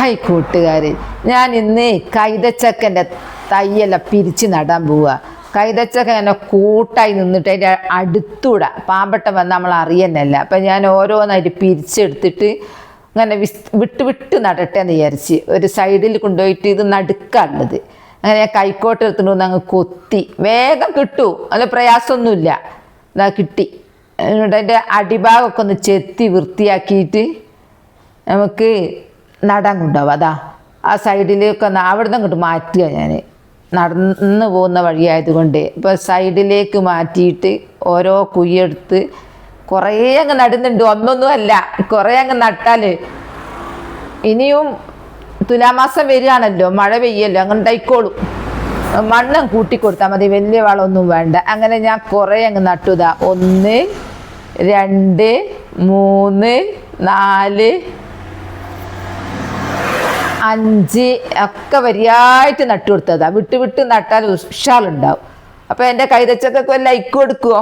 Hi കൂട്ടുകാരെ, ഞാൻ ഇന്ന് കൈതച്ചക്കൻ്റെ തയ്യെല്ലാം പിരിച്ച് നടാൻ പോവുക. കൈതച്ചക്ക ഇങ്ങനെ കൂട്ടായി നിന്നിട്ട് അതിൻ്റെ അടുത്തൂടെ പാമ്പട്ടം വന്ന് നമ്മൾ അറിയുന്നല്ല. അപ്പം ഞാൻ ഓരോന്നായിട്ട് പിരിച്ചെടുത്തിട്ട് ഇങ്ങനെ വിട്ട് വിട്ട് നടട്ടെ എന്ന് വിചാരിച്ച് ഒരു സൈഡിൽ കൊണ്ടുപോയിട്ട് ഇത് നടുക്കാനുള്ളത് അങ്ങനെ ഞാൻ കൈക്കോട്ട് എടുത്തിട്ട് അങ്ങ് കൊത്തി വേഗം കിട്ടൂ, നല്ല പ്രയാസമൊന്നുമില്ല. ഇതാ കിട്ടി. എന്നിട്ട് അതിൻ്റെ അടിഭാഗമൊക്കെ ഒന്ന് ചെത്തി വൃത്തിയാക്കിയിട്ട് നമുക്ക് നടാൻ കൊണ്ടുപോകാം. അതാ ആ സൈഡിലേക്ക് അവിടെ നിന്ന് അങ്ങോട്ട് മാറ്റുക. ഞാൻ നടന്ന് പോകുന്ന വഴിയായതുകൊണ്ട് ഇപ്പോൾ സൈഡിലേക്ക് മാറ്റിയിട്ട് ഓരോ കുയ്യെടുത്ത് കുറേ അങ്ങ് നടുന്നുണ്ട്. ഒന്നൊന്നും അല്ല, കുറേ അങ്ങ് നട്ടാൽ ഇനിയും തുലാമാസം വരികയാണല്ലോ, മഴ പെയ്യല്ലോ, അങ്ങനെ ഉണ്ടായിക്കോളും. മണ്ണും കൂട്ടിക്കൊടുത്താൽ മതി, വലിയ വളമൊന്നും വേണ്ട. അങ്ങനെ ഞാൻ കുറേ അങ്ങ് നട്ടുതാ. 1 2 3 4 5 ഒക്കെ വരിയായിട്ട് നട്ടു കൊടുത്തതാ. വിട്ട് വിട്ട് നട്ടാൽ ഉഷാറുണ്ടാവും. അപ്പോൾ എൻ്റെ കൈതച്ചക്കൊക്കെ ലൈക്ക് കൊടുക്കുമോ?